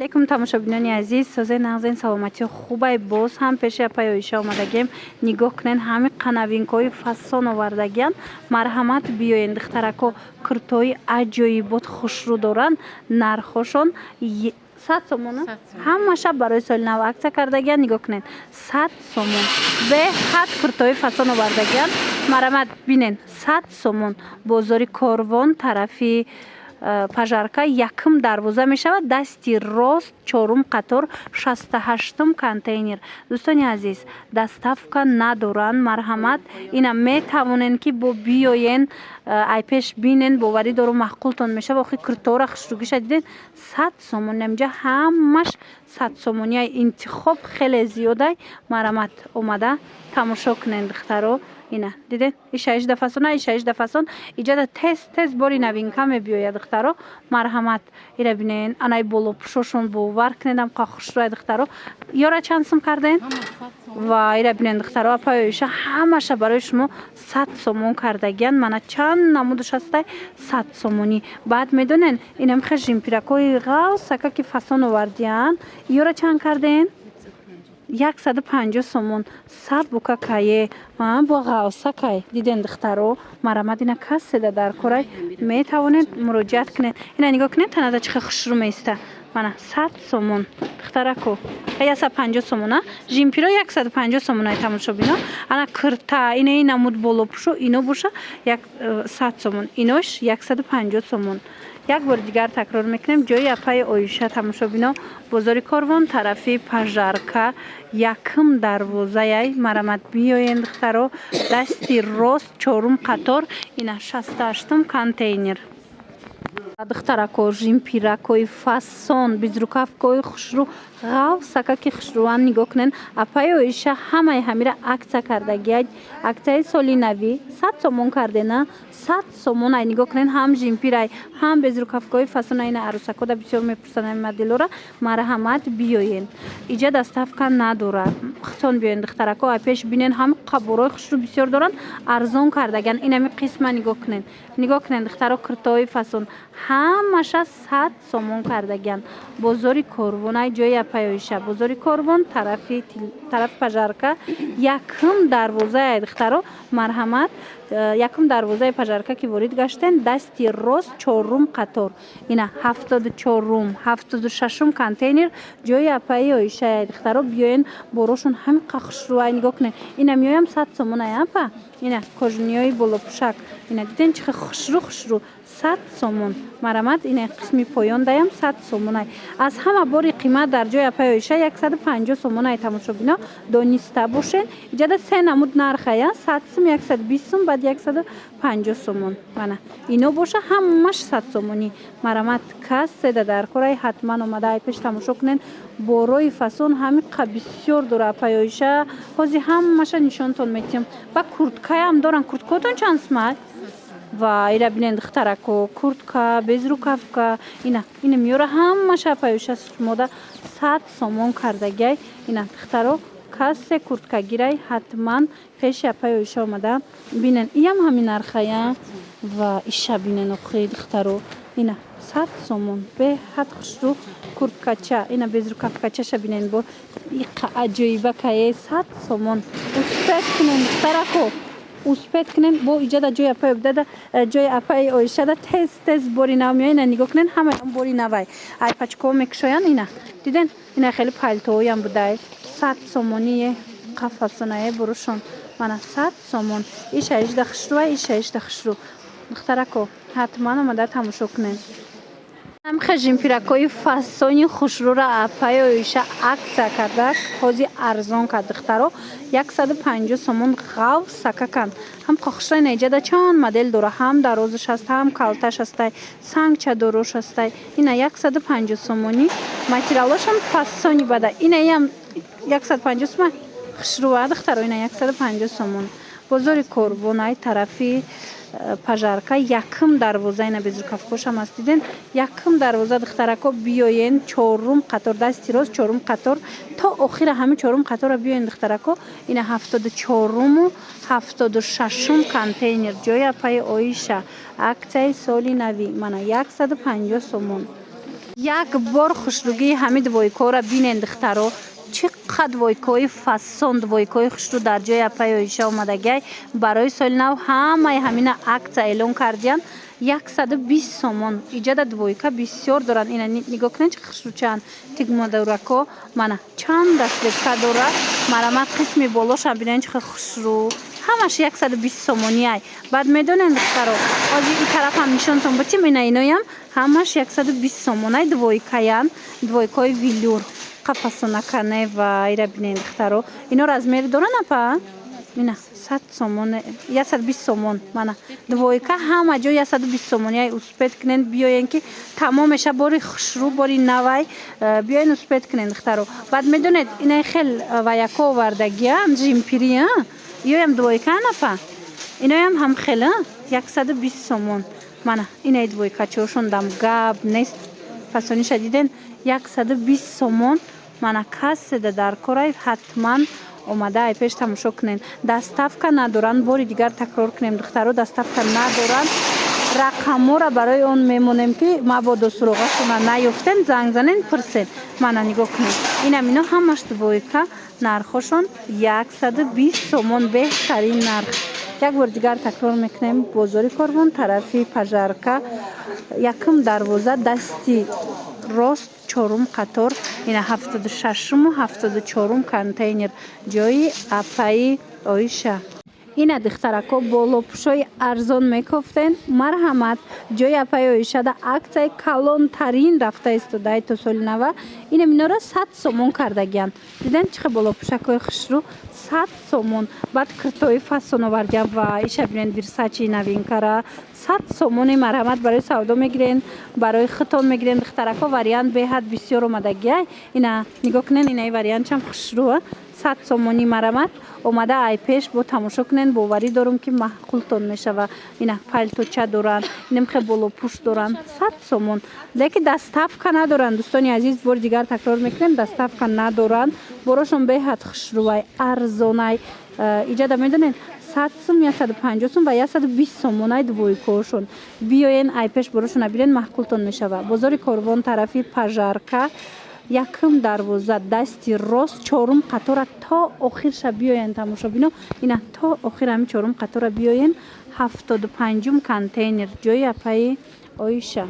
علیکم تماشابینان عزیز. سازه نغزین سلامتی خوبه باز هم پیش پای ایشا آمدگیم. نگاه کنین همین قنوینکای فسان آوردگیان. مرحمت بیاین دخترکو کرتای عجایبات خوشرو دارن. نرخوشون 100 سومونه همه شب برای سال نو عکس کردگیان. نگاه کنین 100 سومون به خط کرتای فسان آوردگیان. مرحمت بینین 100 سومون. بازار کاروان طرفی پژارکا якум дарвоза мешавад. дасти рост чорум қатор 68 контейнер. дӯстони азиз, доставка надоранд. марҳамат ина метавонен ки бо биёен ай пеш бинен боварӣ дору маъқултон мешава. охи куртора хушругиша диден 100 сомон. намҷа ҳамаш 100 сомонияй интихоб хеле зиёдай. марҳамат омада тамошо кунен духтаро. ина диден ишаиш дафасона ишаиш дафасон иҷада тез бори новинка мебиёяд духтаро. марҳамат ира бинен анай болопӯшошон бовар кунедам қа хушрӯяд духтаро. ёра чанд сум карден ва ира бинен духтаро апаёиша ҳамаша барои шумо 100 сомон кардагиян. мана чанд намудаш ҳастай 100 сомонӣ. баъд медонен ина михе жимпиракои ғавсака ки фасон овардиян. ёра чанд карден 150 сомон. сабука кае бо ғавсакай диден духтаро. марҳамат ина касседа дар корай метавонед муроҷиат кунед. ина нигоҳ кунед танада чихе хушрӯ меиста. мана 100 сомон духтарако 150 сомона. жимпиро 150 сомонай тамошобино. ана кирта ина намуд болопӯшо ино боша 100 сомон. инош 150 сомон. як бор дигар такрор мекунем. ҷои апаи оиша тамошобино бозори корвон тарафи пажарка якум дарвозаяй. марҳамат биёен духтаро. дасти рост чорум қатор ина 68 контейнер. духтарако жимпиракои фасон безрукавкои хушрӯ ғавсака ки хушрӯан. нигоҳ кунен апаи оиша ҳамаи ҳамира акция кардагиай. акцияи соли навӣ 100 сомон кардена. 100 сомон ай нигоҳ кунен ҳам жимпирай ҳам безрукавкои фасон. ина арӯсакода бисёр мепурсанд ами моделора. марҳамат биёен иҷа доставка надорад. хутон биёен духтарако ай пеш бинен ҳами қабораи хушрӯ бисёр доранд. арзон кардагиан. инами қисма нигоҳ кунен. нигоҳ кунен духтаро куртои фасон ҳамаша 100 сомон кардагиан. бозори корвонай ҷои апаи оиша бозори корвон тарафи пажарка якум дарвозаи духтаро. марҳамат якум дарвозаи пажарка ки ворид гаштен. дасти рост чорум қатор ина 74 76 контейнер. ҷои апаи оишаи духтаро. биёен борошон ҳами қа хушрӯай. нигоҳ кунен ина меоям 100 сомонай апа. ина кожуниёи болопӯшак ина диден чихе хушрӯ 100 сомон. марҳамат ина қисми поён даям 100 сомонай. аз ҳама бори қимат дар ҷои апаи оиша 150 сомонай тамошобино дониста бошен. иҷада се намуд нархая 100 сум 120 сум баъд 150 сомон. мана ино боша ҳамаш 100 сомонӣ. марҳамат касседа дар корай ҳатман омада ай пеш тамошо кунен. борои фасон ҳами қа бисёр дора апаи оиша. ҳозир ҳамаша нишонтон метиҳам. ва курткаям доран. курткаотон чанд сумай ва ира бинен духтарако куртка безрукавка ина меёра ҳамаша апаи оиша шумода 100 сомон кардагиай. ина духтаро кассе курткагирай ҳатман пеши апаи оиша омада бинен. иям ҳамин нархая ва иша бинен охи духтаро. ина 100 сомон беҳад хушрӯ курткача ина безрукавкачаша бинен бо иқа аҷоибакае 100 сомон. успет кунен духтарако успет кунен бо иҷада ҷои апаи обдада ҷои апаи оишада тез бори нав меоян. ина нигоҳ кунен ҳамаам бори навай ай пачкао мекушоян. ина диден ина хеле палтооям будай 100 сомоние қафасонае бурушон. мана 100 сомон. иша ижда хушрӯай иша ижда хушрӯ духтарако ҳатман омада тамошо кунен. намиха жимпиракои фасони хушрӯра апаи оиша акция кардак. ҳозир арзон кард духтаро 150 сомон ғавсака кан. ҳам қохушрай наиҷада чанд модел дора. ҳам дарозаш аст ҳам калташ астай сангчадорош астай. ина 150 сомонӣ. материалошам фасони бада. ина ям 150 сомон хушрӯа духтаро. ина 150 сомон. бозори корвонай тарафи пажарка якум дарвоза ина безрукавкошам аст. диден якум дарвоза духтарако биёен чорум қатор дасти рост чорум қатор то охира ҳами чорум қатора биёен духтарако. ина 74 76 контейнер. ҷои апаи оиша акцияи соли навӣ. мана 150 сомон. як бор хушругии ҳамин двойкора бинен духтаро чиқад двойкои фасон двойкои хушру дар ҷои апаи Оиша омадагиай барои соли нав ҳамаи ҳамина акция эълон кардиян 120 сомон иҷада двойка бисёр доранд. Ина нигоҳ кунед чӣ хушручаанд тигмодурако мана чандаш лепка дора марамат қисми болошам бинен чӣ хушру ҳамаш 120 сомониай. Баъд медонед духтаро ҳозир ин тарафам нишонтон бутим иноям ҳамаш 120 сомонай двойкаян двойкои вилюр қафасонакане ва ира бинед духтаро ино размери доранд апа ина 100 сомон 120 сомон мана двойка ҳама ҷо 120 сомониай успед кунед биёен ки тамом меша бори хушру бори навай биёен успед кунед духтаро. Баъд медонед инаи хел ваяко овардагиам жимпири иёям двойка напа иноям ҳам хела 120 сомон мана инаи двойкачиошон дам гап нест фасониша диден 120 сомон мана касседа дар корай ҳатман омада ай пеш тамошо кунен. Доставка надоранд бори дигар такрор кунем духтаро доставка надоранд рақамора барои он мемонем ки мабодо суроғашона наёфтен занг занен пурсен мана нигоҳ кунед инам ино ҳамаш двойка нархошон 120 сомон беҳтарин нарх. як бор дигар такрор мекунем бозори Корвон тарафи пажарка якум дарвоза дасти рост чорум қатор ина 76-му 74-ум контейнер ҷои апаи Оиша. ина духтарако болопӯшои арзон мекофтен марҳамат ҷои апаи Оишада аксияи калонтарин рафта истодаи то соли нава инам инора 100 сомон кардагиянд диден чихе болопӯшакои хушру 100 сомон баъд киртои фасон овардиям ва иша бинен вирсачи новинкара 100 сомони марҳамат барои савдо мегирен барои хитон мегирен духтарако вариант беҳад бисёр омадагиай ина нигоҳ кунен инаи вариантчам хушру 100 сомони марҳамат омада ай пеш бо тамошо кунен боварӣ дорум ки маъқултон мешава ина палточа доранд инам хе болопӯш доранд 100 сомон леки доставка надоранд дӯстони азиз бори дигар такрор мекунем доставка надоранд борошон беҳад хушрувай арзонай иҷада медонед 100 сум 150 сум ва 120 сомонай двойкоошон биёен ай пеш борошона бирен маъқултон мешава. Бозори Корвон тарафи пажарка якум дарвоза дасти рост чорум қатора то охирша биёен тамошо бино ина то охир ҳами чорум қатора биёен 75-ум контейнер ҷои апаи Оиша.